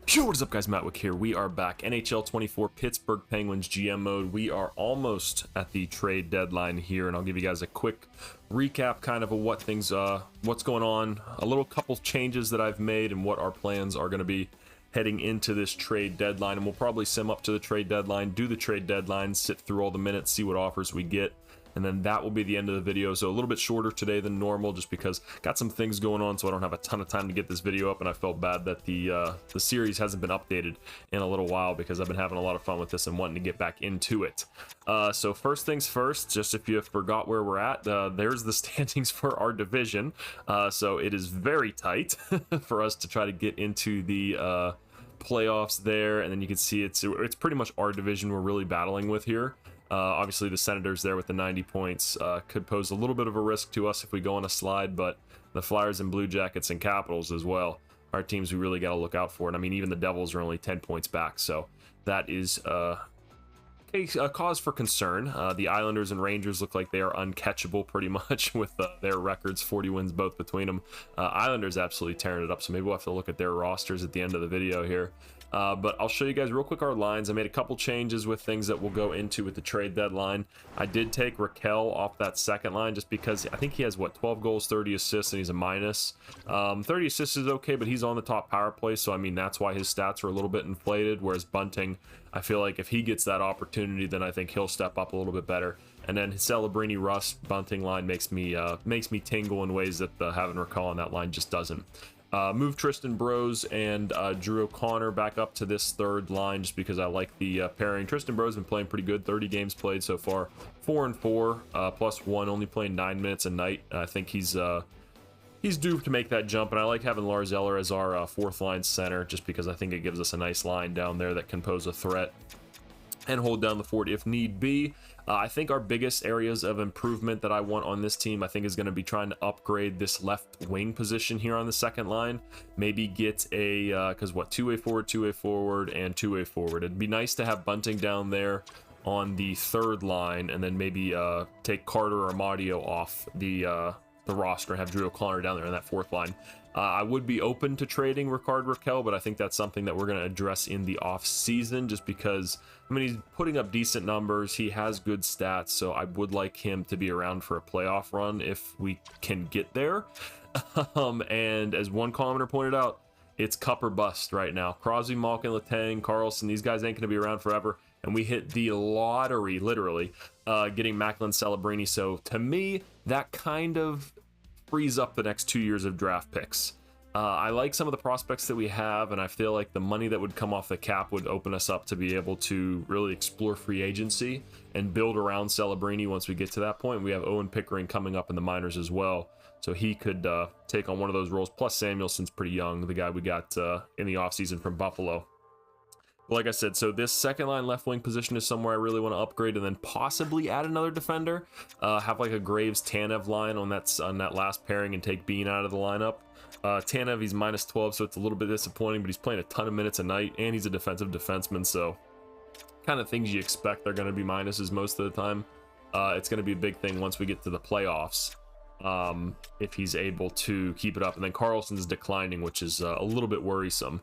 Yo, what is up guys, MattWic here. We are back. NHL 24 Pittsburgh Penguins GM mode. We are almost at the trade deadline here, and I'll give you guys a quick recap kind of what things, what's going on, a little couple changes that I've made and what our plans are going to be heading into this trade deadline. And we'll probably sim up to the trade deadline, do the trade deadline, sit through all the minutes, see what offers we get. And then that will be the end of the video. So a little bit shorter today than normal, just because got some things going on, so I don't have a ton of time to get this video up, and I felt bad that the series hasn't been updated in a little while, because I've been having a lot of fun with this and wanting to get back into it. So first things first, just if you forgot where we're at, there's the standings for our division. So it is very tight for us to try to get into the playoffs there, and then you can see it's pretty much our division we're really battling with here. Obviously the Senators there with the 90 points could pose a little bit of a risk to us if we go on a slide, but the Flyers and Blue Jackets and Capitals as well are teams we really got to look out for. And I mean, even the Devils are only 10 points back, so that is a cause for concern. The Islanders and Rangers look like they are uncatchable pretty much with their records, 40 wins both between them. Islanders absolutely tearing it up, so maybe we'll have to look at their rosters at the end of the video here. But I'll show you guys real quick our lines. I made a couple changes with things that we'll go into with the trade deadline. I did take Raquel off that second line just because I think he has, what, 12 goals, 30 assists, and he's a minus. 30 assists is okay, but he's on the top power play, so I mean, that's why his stats are a little bit inflated, whereas Bunting, I feel like if he gets that opportunity, then I think he'll step up a little bit better. And then Celebrini, Russ, Bunting line makes me tingle in ways that having Raquel on that line just doesn't. Move Tristan Brose and Drew O'Connor back up to this third line just because I like the pairing. Tristan Brose has been playing pretty good, 30 games played so far, 4-4, +1, only playing 9 minutes a night. I think he's due to make that jump, and I like having Lars Eller as our fourth line center just because I think it gives us a nice line down there that can pose a threat and hold down the fort if need be. I think our biggest areas of improvement that I want on this team, I think, is going to be trying to upgrade this left wing position here on the second line. Maybe get a, because what, two-way forward, and two-way forward. It'd be nice to have Bunting down there on the third line, and then maybe take Carter or Amadio off the roster and have Drew O'Connor down there in that fourth line. I would be open to trading Rickard Rakell, but I think that's something that we're going to address in the off season, just because, I mean, he's putting up decent numbers, he has good stats, so I would like him to be around for a playoff run if we can get there. And as one commenter pointed out, it's cup or bust right now. Crosby, Malkin, Letang, Carlson, these guys ain't going to be around forever, and we hit the lottery, literally, getting Macklin, Celebrini. So to me, that kind of frees up the next 2 years of draft picks. I like some of the prospects that we have, and I feel like the money that would come off the cap would open us up to be able to really explore free agency and build around Celebrini once we get to that point. We have Owen Pickering coming up in the minors as well, so he could take on one of those roles. Plus Samuelson's pretty young, the guy we got in the offseason from Buffalo. Like I said, so this second line left wing position is somewhere I really want to upgrade, and then possibly add another defender. Have like a Graves Tanev line on that last pairing and take Bean out of the lineup. Tanev, he's -12, so it's a little bit disappointing, but he's playing a ton of minutes a night, and he's a defensive defenseman, so kind of things you expect they're going to be minuses most of the time. It's going to be a big thing once we get to the playoffs, if he's able to keep it up. And then Carlson's declining, which is a little bit worrisome.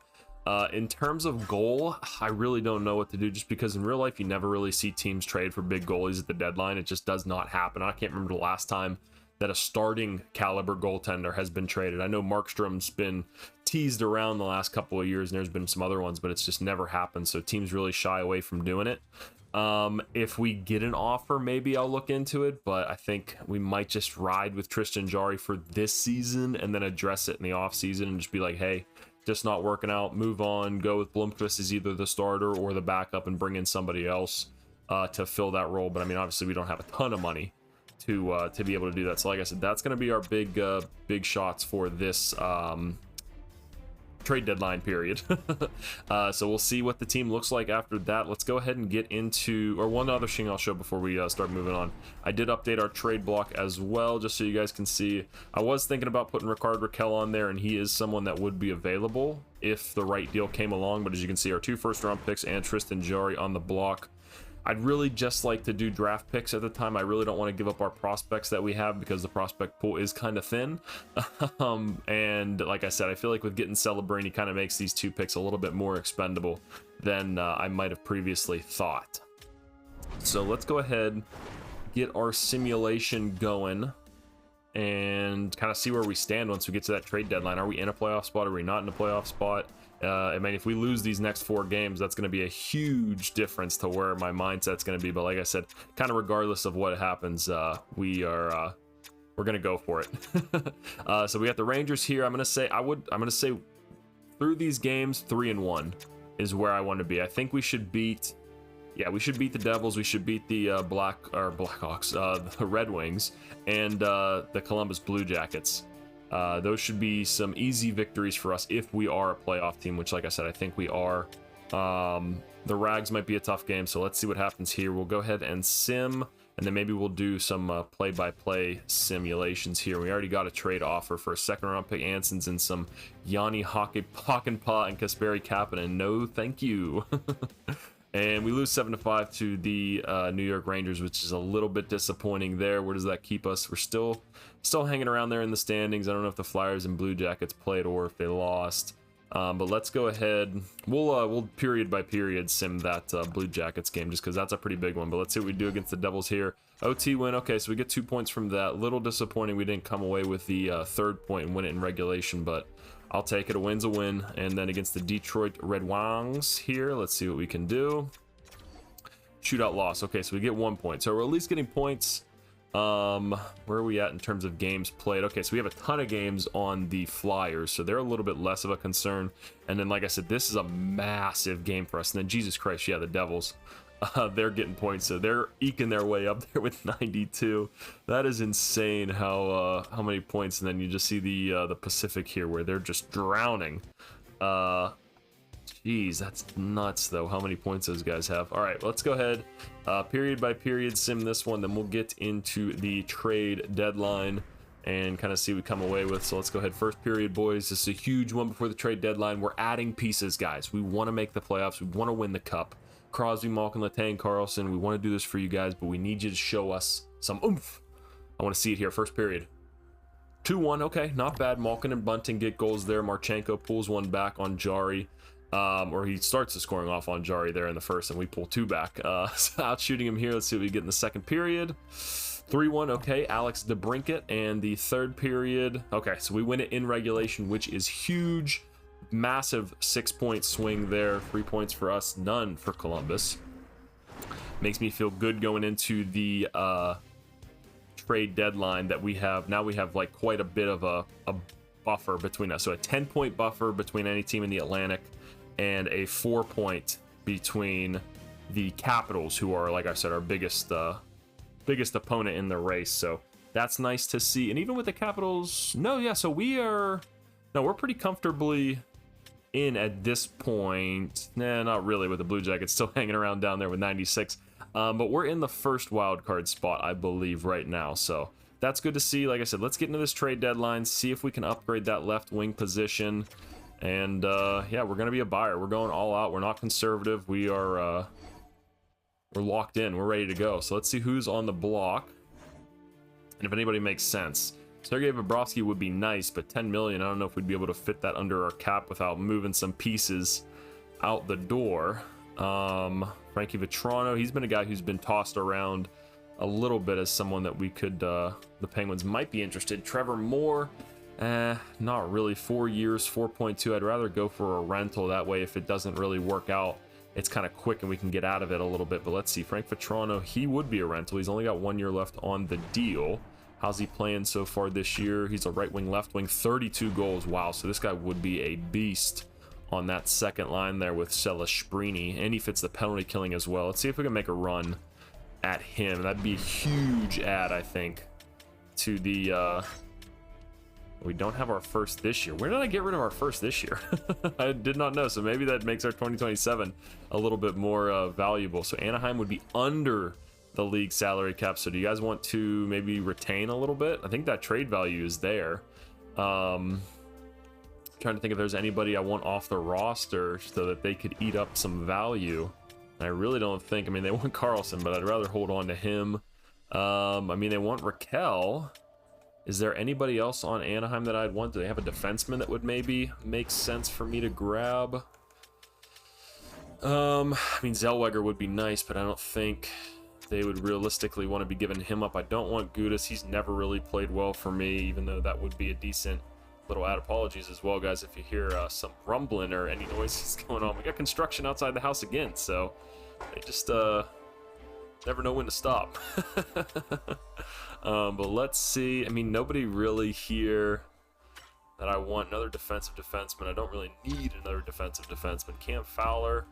In terms of goal, I really don't know what to do, just because in real life you never really see teams trade for big goalies at the deadline. It just does not happen. I can't remember the last time that a starting caliber goaltender has been traded. I know Markstrom's been teased around the last couple of years, and there's been some other ones, but it's just never happened, so teams really shy away from doing it. If we get an offer, maybe I'll look into it, but I think we might just ride with Tristan Jarry for this season and then address it in the off season and just be like, hey, just not working out, move on, go with Blomqvist as either the starter or the backup and bring in somebody else to fill that role. But I mean, obviously we don't have a ton of money to be able to do that. So like I said, that's going to be our big shots for this trade deadline period. So we'll see what the team looks like after that. Let's go ahead and get into, or one other thing I'll show before we start moving on. I did update our trade block as well, just so you guys can see. I was thinking about putting Rickard Rakell on there, and he is someone that would be available if the right deal came along, but as you can see, our 2 first-round picks and Tristan Jarry on the block. I'd really just like to do draft picks at the time. I really don't want to give up our prospects that we have because the prospect pool is kind of thin. And like I said, I feel like with getting Celebrini kind of makes these 2 picks a little bit more expendable than I might have previously thought. So let's go ahead, get our simulation going, and kind of see where we stand once we get to that trade deadline. Are we in a playoff spot? Are we not in a playoff spot? I mean, if we lose these next 4 games, that's going to be a huge difference to where my mindset's going to be. But like I said, kind of regardless of what happens, we're going to go for it. So we got the Rangers here. I'm going to say through these games, 3-1 is where I want to be. I think we should beat, we should beat the Devils. We should beat the Blackhawks, the Red Wings, and the Columbus Blue Jackets. Those should be some easy victories for us if we are a playoff team, which, like I said, I think we are. The Rags might be a tough game, so let's see what happens here. We'll go ahead and sim, and then maybe we'll do some play-by-play simulations here. We already got a trade offer for a second-round pick, Ansons, and some Yanni Hakanpää and Kasperi Kapanen. No, thank you. And we lose 7-5 to the New York Rangers, which is a little bit disappointing there. Where does that keep us? We're still hanging around there in the standings. I don't know if the Flyers and Blue Jackets played or if they lost. But let's go ahead. We'll period by period sim that Blue Jackets game just because that's a pretty big one. But let's see what we do against the Devils here. OT win. Okay, so we get 2 points from that. Little disappointing we didn't come away with the 3rd point and win it in regulation, but I'll take it. A win's a win. And then against the Detroit Red Wings here, let's see what we can do. Shootout loss. Okay, so we get 1 point. So we're at least getting points. Where are we at in terms of games played? Okay, so we have a ton of games on the Flyers, so they're a little bit less of a concern. And then, like I said, this is a massive game for us. And then, Jesus Christ, yeah, the Devils. They're getting points, so they're eking their way up there with 92. That is insane how many points. And then you just see the Pacific here where they're just drowning. Jeez, that's nuts though, how many points those guys have. All right, let's go ahead, period by period sim this one, then we'll get into the trade deadline and kind of see what we come away with. So let's go ahead, first period, boys. This is a huge one before the trade deadline. We're adding pieces, guys. We want to make the playoffs. We want to win the cup. Crosby, Malkin, Letang, Carlson, we want to do this for you guys, but we need you to show us some oomph. I want to see it here, first period. 2-1, okay, not bad. Malkin and Bunting get goals there. Marchenko pulls one back on Jari. Or he starts the scoring off on Jari there in the first, and we pull 2 back. So out shooting him here. Let's see what we get in the second period. 3-1, okay. Alex DeBrincat, and the third period. Okay, so we win it in regulation, which is huge. Massive 6-point swing there. 3 points for us, none for Columbus. Makes me feel good going into the trade deadline that we have. Now we have like quite a bit of a buffer between us. So a 10-point buffer between any team in the Atlantic, and a 4-point between the Capitals, who are, like I said, our biggest opponent in the race. So that's nice to see. And even with the Capitals, so we're pretty comfortably in at this point. Nah, not really, with the Blue Jackets still hanging around down there with 96. But we're in the first wild card spot, I believe, right now. So that's good to see. Like I said, let's get into this trade deadline, see if we can upgrade that left wing position. And yeah, we're gonna be a buyer. We're going all out. We're not conservative. We're locked in. We're ready to go. So let's see who's on the block and if anybody makes sense. Sergei Bobrovsky would be nice, but 10 million, I don't know if we'd be able to fit that under our cap without moving some pieces out the door. Frankie Vetrano, he's been a guy who's been tossed around a little bit as someone that we could, the Penguins might be interested. Trevor Moore, not really. 4 years, 4.2. I'd rather go for a rental. That way, if it doesn't really work out, it's kind of quick and we can get out of it a little bit. But let's see, Frank Vetrano, he would be a rental. He's only got 1 year left on the deal. How's he playing so far this year? He's a right wing, left wing, 32 goals. Wow, so this guy would be a beast on that second line there with Celesprini, and he fits the penalty killing as well. Let's see if we can make a run at him. That'd be a huge add, I think, to the we don't have our first this year. Where did I get rid of our first this year? I did not know, so maybe that makes our 2027 a little bit more valuable. So Anaheim would be under the league salary cap. So do you guys want to maybe retain a little bit? I think that trade value is there. Trying to think if there's anybody I want off the roster so that they could eat up some value. I really don't think, I mean, they want Carlson, but I'd rather hold on to him. I mean, they want Raquel. Is there anybody else on Anaheim that I'd want? Do they have a defenseman that would maybe make sense for me to grab? I mean, Zellweger would be nice, but I don't think they would realistically want to be giving him up. I don't want Gudas. He's never really played well for me, even though that would be a decent little ad. Apologies as well, guys, if you hear some rumbling or any noises going on. We got construction outside the house again, so they just never know when to stop. But let's see. I mean, nobody really here that I want. Another defensive defenseman. I don't really need another defensive defenseman. Cam Fowler,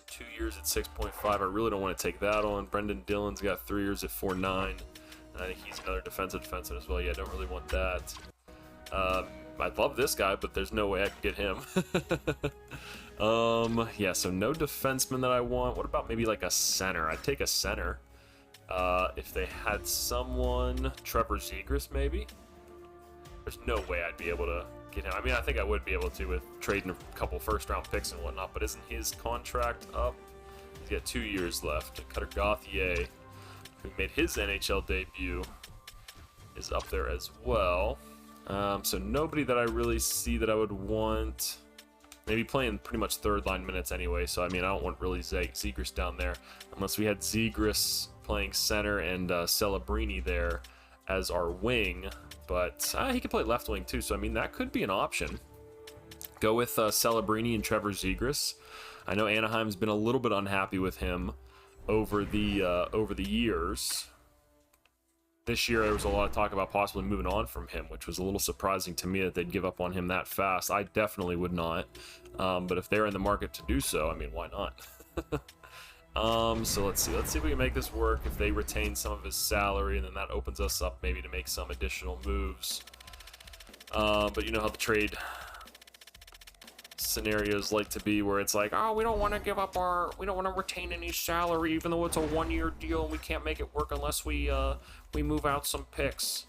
2 years at 6.5. I really don't want to take that on. Brendan Dillon's got 3 years at 4.9. And I think he's another defensive defenseman as well. Yeah, I don't really want that. I'd love this guy, but there's no way I could get him. Yeah, so no defenseman that I want. What about maybe like a center? I'd take a center. If they had someone, Trevor Zegras maybe. There's no way I'd be able to get him. I mean, I think I would be able to with trading a couple first-round picks and whatnot, but isn't his contract up? He's got 2 years left. Cutter Gauthier, who made his NHL debut, is up there as well. So nobody that I really see that I would want. Maybe playing pretty much third-line minutes anyway, so I mean, I don't want really Zegras down there, unless we had Zegras playing center and Celebrini there as our wing. But he could play left wing too, so I mean, that could be an option. Go with Celebrini and Trevor Zegras. I know Anaheim's been a little bit unhappy with him over the years. This year, there was a lot of talk about possibly moving on from him, which was a little surprising to me that they'd give up on him that fast. I definitely would not. But if they're in the market to do so, I mean, why not? So let's see. Let's see if we can make this work. If they retain some of his salary, and then that opens us up maybe to make some additional moves. But you know how the trade scenarios like to be, where it's like, oh, we don't want to give up we don't want to retain any salary, even though it's a 1-year deal, and we can't make it work unless we move out some picks.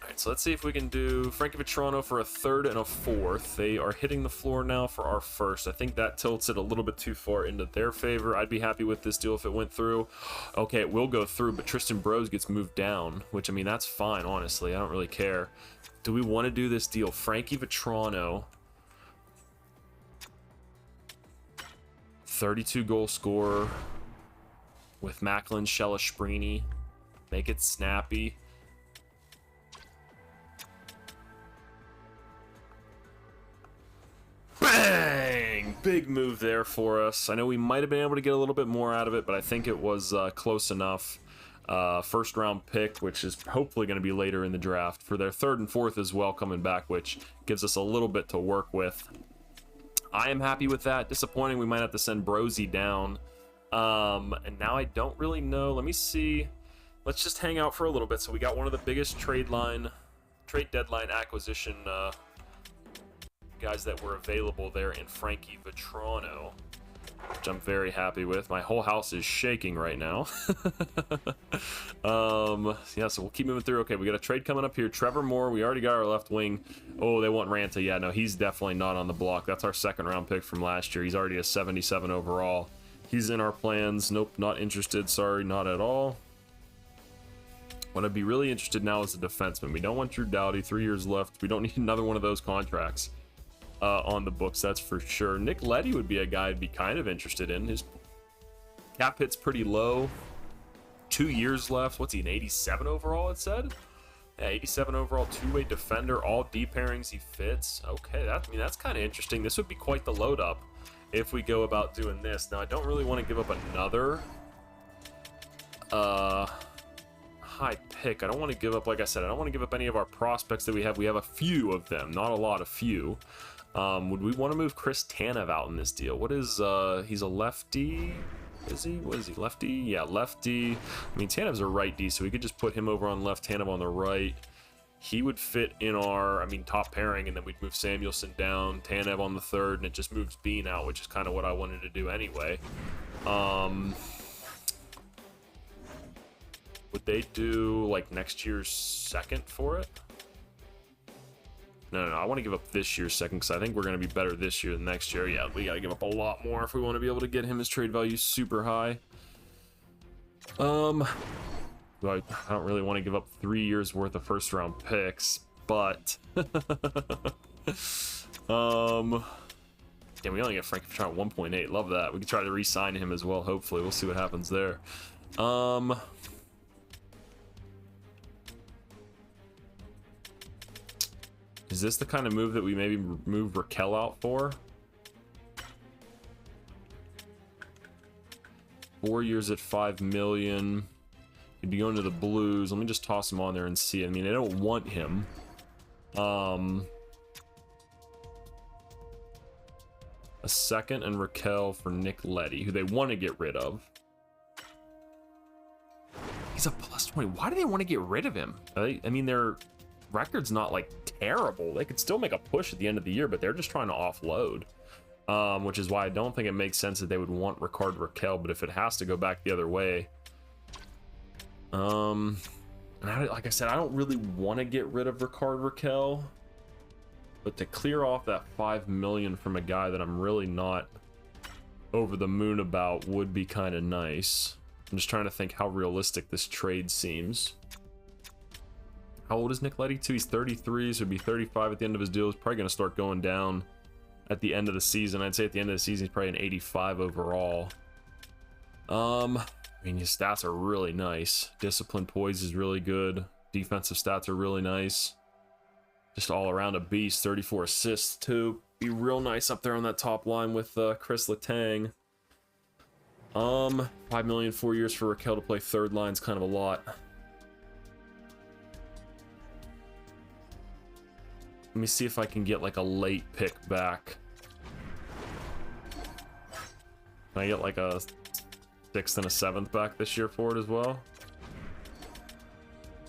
All right, so let's see if we can do Frankie Vetrano for a 3rd and a 4th. They are hitting the floor now for our 1st. I think that tilts it a little bit too far into their favor. I'd be happy with this deal if it went through. Okay, it will go through, but Tristan Brose gets moved down, which, I mean, that's fine, honestly. I don't really care. Do we want to do this deal? Frankie Vetrano, 32 goal scorer with Macklin, Shelishprini. Make it snappy. Bang! Big move there for us. I know we might have been able to get a little bit more out of it, but I think it was close enough. First round pick, which is hopefully going to be later in the draft, for their 3rd and 4th as well coming back, which gives us a little bit to work with. I am happy with that. Disappointing, we might have to send Brosey down. And now I don't really know. Let me see. Let's just hang out for a little bit. So we got one of the biggest trade deadline acquisition guys that were available there in Frankie Vetrano, which I'm very happy with. My whole house is shaking right now. Yeah, so we'll keep moving through. Okay, we got a trade coming up here. Trevor Moore, we already got our left wing. Oh, they want Ranta. Yeah, no, he's definitely not on the block. That's our 2nd round pick from last year. He's already a 77 overall. He's in our plans. Nope, not interested. Sorry, not at all. What I'd be really interested now is a defenseman. We don't want Drew Doughty, 3 years left. We don't need another one of those contracts on the books, that's for sure. Nick Leddy would be a guy I'd be kind of interested in. His cap hit's pretty low. 2 years left. What's he, an 87 overall, it said? Yeah, 87 overall, 2-way defender, all D pairings he fits. Okay, I mean, that's kind of interesting. This would be quite the load up if we go about doing this. Now, I don't really want to give up another high pick. I don't want to give up, like I said, I don't want to give up any of our prospects that we have. We have a few of them, not a lot, a few. Would we want to move Chris Tanev out in this deal? What is, he's a lefty. Is he? What is he? Lefty? Yeah, lefty. I mean, Tanev's a right D, so we could just put him over on left, Tanev on the right. He would fit in our, I mean, top pairing, and then we'd move Samuelson down, Tanev on the 3rd, and it just moves Bean out, which is kind of what I wanted to do anyway. Would they do, like, next year's 2nd for it? No, I want to give up this year's second because I think we're going to be better this year than next year. Yeah, we got to give up a lot more if we want to be able to get him his trade value super high. I don't really want to give up 3 years worth of first round picks, but yeah, we only get Frankie Vatrano at 1.8. Love that. We can try to re-sign him as well. Hopefully, we'll see what happens there. Is this the kind of move that we maybe move Raquel out for? 4 years at $5 million. He'd be going to the Blues. Let me just toss him on there and see. I mean, they don't want him. A second and Raquel for Nick Leddy, who they want to get rid of. He's a plus 20. Why do they want to get rid of him? I mean, their record's not like terrible. They could still make a push at the end of the year, but they're just trying to offload. Which is why I don't think it makes sense that they would want Ricard Raquel, but if it has to go back the other way. And like I said, I don't really want to get rid of Ricard Raquel, but to clear off that $5 million from a guy that I'm really not over the moon about would be kind of nice. I'm just trying to think how realistic this trade seems. How old is Nick Leddy too? He's 33, so he'd be 35 at the end of his deal. He's probably going to start going down at the end of the season. I'd say at the end of the season, he's probably an 85 overall. I mean, his stats are really nice. Discipline poise is really good. Defensive stats are really nice. Just all around a beast. 34 assists too. Be real nice up there on that top line with Chris Letang. $5 million, 4 years for Raquel to play third line's kind of a lot. Let me see if I can get like a late pick back. Can I get like a 6th and a 7th back this year for it as well?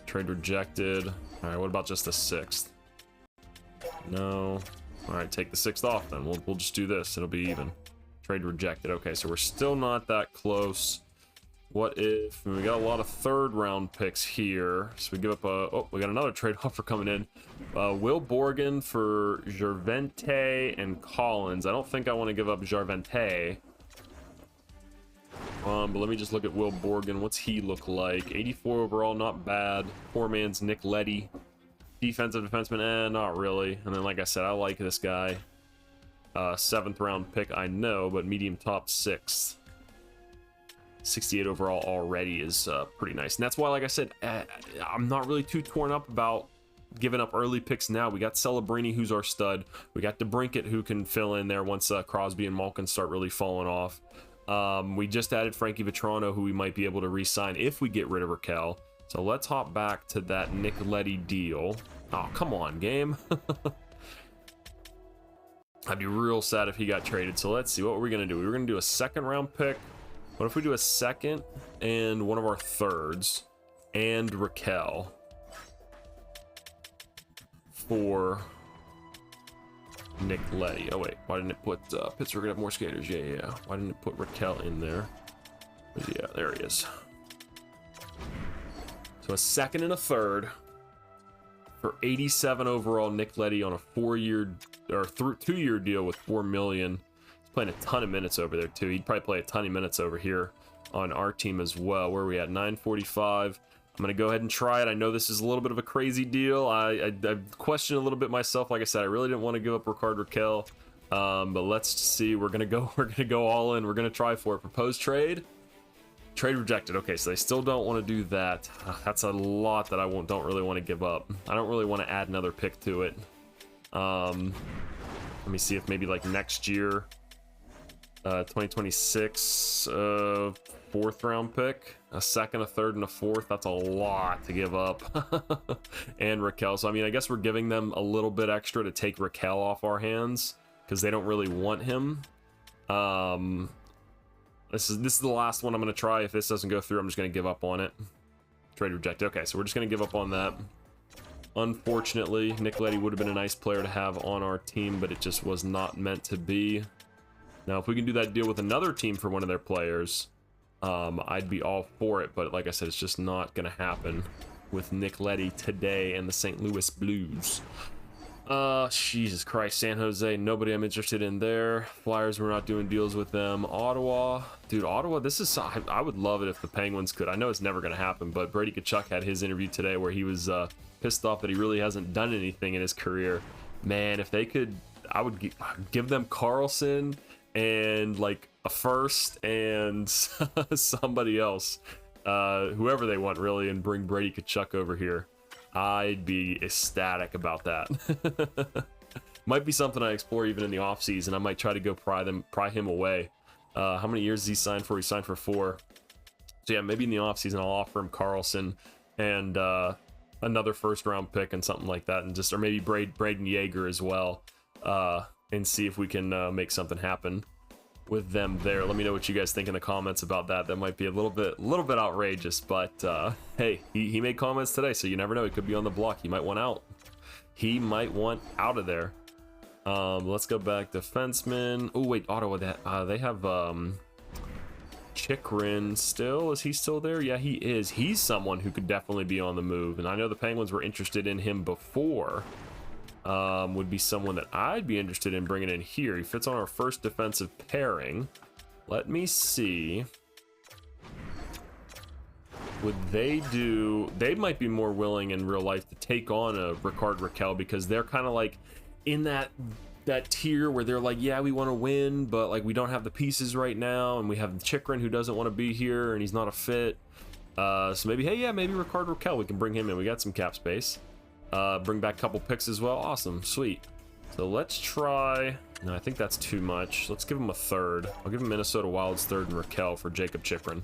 Trade rejected. All right, what about just a 6th? No. All right, take the 6th off then. We'll just do this. It'll be even. Trade rejected. Okay, so we're still not that close. What if we got a lot of 3rd round picks here? So we give up a. Oh, we got another trade offer coming in. Will Borgen for Jarvente and Collins. I don't think I want to give up Jarvente. But let me just look at Will Borgen. What's he look like? 84 overall, not bad. Poor man's Nick Leddy. Defensive defenseman, not really. And then, like I said, I like this guy. 7th round pick, I know, but medium top 6th. 68 overall already is pretty nice. And that's why, like I said, I'm not really too torn up about giving up early picks now. We got Celebrini, who's our stud. We got DeBrincat, who can fill in there once Crosby and Malkin start really falling off. We just added Frankie Vatrano, who we might be able to re-sign if we get rid of Raquel. So let's hop back to that Nick Leddy deal. Oh, come on, game. I'd be real sad if he got traded. So let's see, what we're going to do? We're going to do a 2nd round pick. What if we do a 2nd and one of our 3rds and Raquel for Nick Leddy? Oh wait, why didn't it put Pittsburgh have more skaters? Yeah. Why didn't it put Raquel in there? Yeah, there he is. So a 2nd and a 3rd for 87 overall Nick Leddy on a 4-year or 2-year deal with $4 million. He's playing a ton of minutes over there too. He'd probably play a ton of minutes over here on our team as well. Where are we at? 945. I'm gonna go ahead and try it. I know this is a little bit of a crazy deal. I questioned a little bit myself. Like I said, I really didn't want to give up Ricard Raquel, but let's see. We're gonna go all in. We're gonna try for it. Proposed trade. Trade rejected. Okay, so they still don't want to do that. That's a lot that I don't really want to give up. I don't really want to add another pick to it. Let me see if maybe like next year, 2026, 4th round pick, a 2nd, a 3rd, and a 4th. That's a lot to give up. And Raquel. So I mean, I guess we're giving them a little bit extra to take Raquel off our hands because they don't really want him. This is the last one I'm going to try. If this doesn't go through, I'm just going to give up on it. Trade rejected. Okay, so we're just going to give up on that. Unfortunately, Nick Leddy would have been a nice player to have on our team, but it just was not meant to be. Now, if we can do that deal with another team for one of their players, I'd be all for it. But like I said, it's just not going to happen with Nick Leddy today and the St. Louis Blues. Jesus Christ, San Jose, nobody I'm interested in there. Flyers, we're not doing deals with them. Ottawa, dude, Ottawa, this is, I would love it if the Penguins could. I know it's never going to happen, but Brady Tkachuk had his interview today where he was pissed off that he really hasn't done anything in his career. Man, if they could, I would give them Carlson and like a first and somebody else, whoever they want really, and bring Brady Tkachuk over here. I'd be ecstatic about that. Might be something I explore even in the off season. I might try to go pry him away. How many years has he signed for? He signed for 4. So yeah, maybe in the off season I'll offer him Carlson and another first round pick and something like that, and just, or maybe Braden Yeager as well, and see if we can make something happen with them there. Let me know what you guys think in the comments about that. That might be a little bit outrageous, but hey, he made comments today, so you never know. He could be on the block. He might want out. He might want out of there. Let's go back. Defenseman. Oh wait, Ottawa. They have Chikrin still. Is he still there? Yeah, he is. He's someone who could definitely be on the move, and I know the Penguins were interested in him before. Would be someone that I'd be interested in bringing in here. He fits on our first defensive pairing. Let me see. Would they do... They might be more willing in real life to take on a Rickard Rakell, because they're kind of like in that tier where they're like, yeah, we want to win, but like we don't have the pieces right now, and we have Chikrin who doesn't want to be here and he's not a fit. So maybe, hey, yeah, maybe Rickard Rakell, we can bring him in. We got some cap space. Bring back a couple picks as well. Awesome, sweet. So let's try, no, I think that's too much. Let's give him a third. I'll give him Minnesota Wild's third and Rakell for Jacob Chikrin.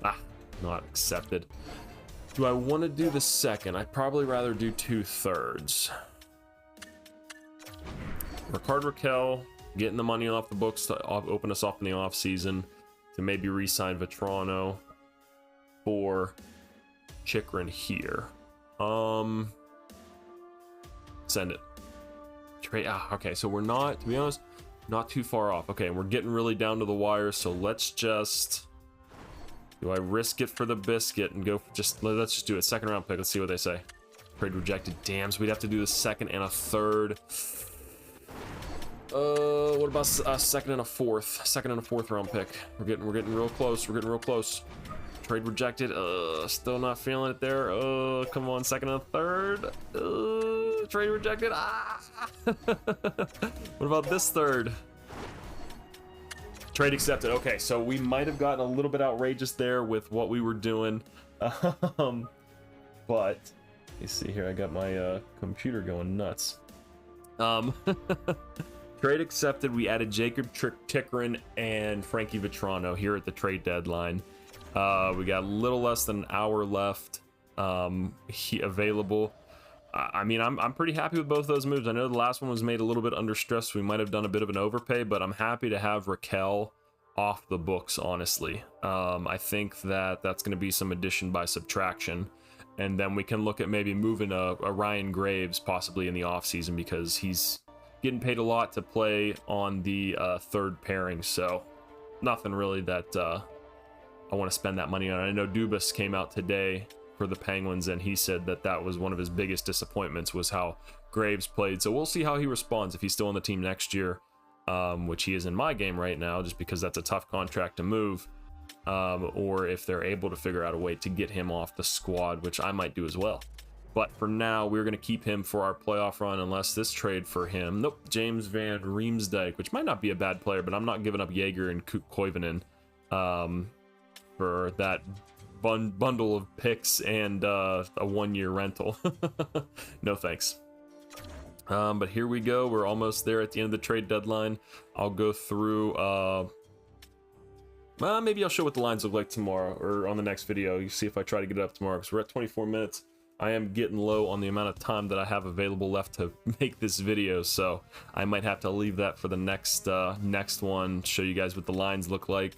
Ah, not accepted. Do I want to do the second? I'd probably rather do 2/3. Rickard Rakell, getting the money off the books to open us up in the off season, to maybe re-sign Vetrano for Chikrin here. Send it. Trade. Okay, so we're not, to be honest, not too far off. Okay, we're getting really down to the wire, so let's just, do I risk it for the biscuit and go for just, let's just do it. Second round pick. Let's see what they say. Trade rejected. Damn, so we'd have to do the second and a third. What about a second and a fourth? Second and a fourth round pick. We're getting real close. We're getting real close. Trade rejected. Still not feeling it there. Come on, second and a third. Trade rejected. What about this third? Trade accepted. Okay, so we might have gotten a little bit outrageous there with what we were doing. But you see here, I got my computer going nuts. Trade accepted. We added Jacob Chikrin and Frankie Vetrano here at the trade deadline. We got a little less than an hour left available. I mean, I'm pretty happy with both those moves. I know the last one was made a little bit under stress. So we might have done a bit of an overpay, but I'm happy to have Rakell off the books, honestly. I think that that's going to be some addition by subtraction. And then we can look at maybe moving a Ryan Graves possibly in the offseason, because he's getting paid a lot to play on the third pairing. So nothing really that I want to spend that money on. I know Dubas came out today for the Penguins, and he said that that was one of his biggest disappointments, was how Graves played. So we'll see how he responds if he's still on the team next year, which he is in my game right now, just because that's a tough contract to move, or if they're able to figure out a way to get him off the squad, which I might do as well. But for now, we're going to keep him for our playoff run, unless this trade for him. Nope, James Van Riemsdyk, which might not be a bad player, but I'm not giving up Yeager and Koivunen for that bundle of picks and a 1-year rental. No thanks. But here we go. We're almost there at the end of the trade deadline. I'll go through. Maybe I'll show what the lines look like tomorrow or on the next video. You see if I try to get it up tomorrow, because we're at 24 minutes. I am getting low on the amount of time that I have available left to make this video, so I might have to leave that for the next one. Show you guys what the lines look like.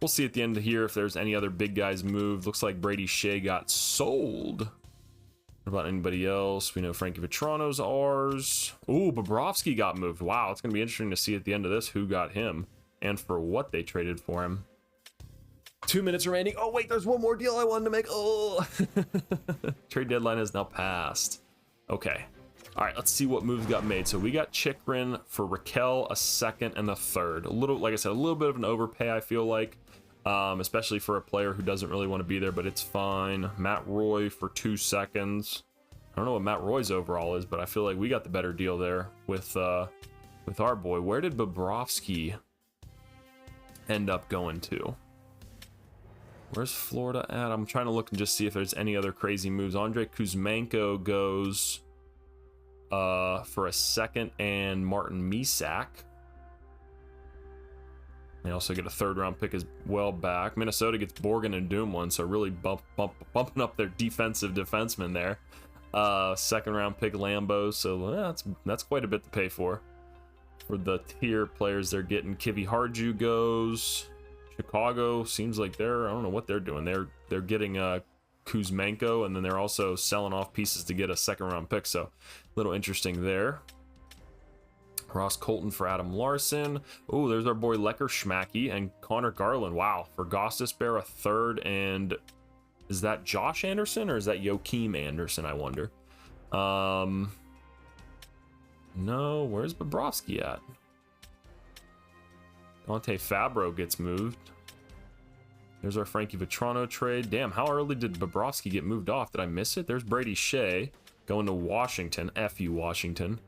We'll see at the end of here if there's any other big guys moved. Looks like Brady Shea got sold. What about anybody else? We know Frankie Vetrano's ours. Ooh, Bobrovsky got moved. Wow, it's going to be interesting to see at the end of this who got him and for what they traded for him. 2 minutes remaining. Oh, wait, there's one more deal I wanted to make. Oh, trade deadline has now passed. Okay. All right, let's see what moves got made. So we got Chikrin for Raquel, a second and a third. A little, like I said, a little bit of an overpay, I feel like, especially for a player who doesn't really want to be there, but it's fine. Matt Roy for 2 seconds. I don't know what Matt Roy's overall is, but I feel like we got the better deal there with our boy. Where did Bobrovsky end up going to? Where's Florida at? I'm trying to look and just see if there's any other crazy moves. Andrei Kuzmenko goes for a second and Martin Misak. They also get a 3rd round pick as well back. Minnesota gets Borgen and Dumoulin, so really bumping up their defensive defenseman there. 2nd round pick Lambo, so that's quite a bit to pay for the tier players they're getting. Kivi Harju goes. Chicago seems like I don't know what they're doing. They're getting Kuzmenko, and then they're also selling off pieces to get a 2nd round pick, so a little interesting there. Ross Colton for Adam Larson. Oh, there's our boy Lecker Schmacky and Connor Garland. Wow, for Gostisbehere, a 3rd, and is that Josh Anderson or is that Joakim Anderson, I wonder? No, where's Bobrovsky at? Dante Fabro gets moved. There's our Frankie Vetrano trade. Damn, how early did Bobrovsky get moved off? Did I miss it? There's Brady Shea going to Washington. F you, Washington.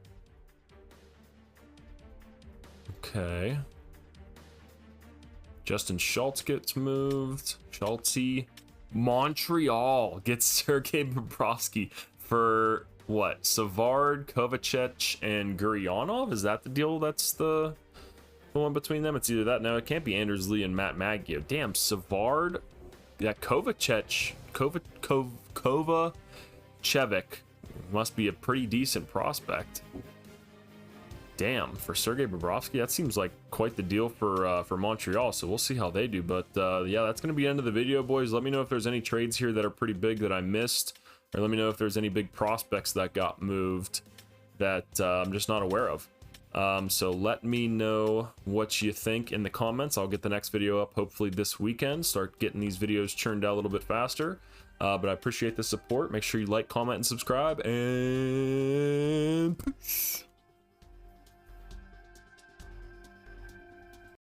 Okay. Justin Schultz gets moved. Schultzy. Montreal gets Sergei Bobrovsky for what? Savard, Kovacic, and Gurionov? Is that the deal? That's the one between them? It's either that. No, it can't be Anders Lee and Matt Maggio. Damn, Savard. Yeah, Kovacic. Kovacevic must be a pretty decent prospect. Damn, for Sergei Bobrovsky, that seems like quite the deal for Montreal, so we'll see how they do. But yeah, that's going to be the end of the video, boys. Let me know if there's any trades here that are pretty big that I missed, or let me know if there's any big prospects that got moved that I'm just not aware of. So let me know what you think in the comments. I'll get the next video up hopefully this weekend, start getting these videos churned out a little bit faster. But I appreciate the support. Make sure you like, comment, and subscribe, and peace.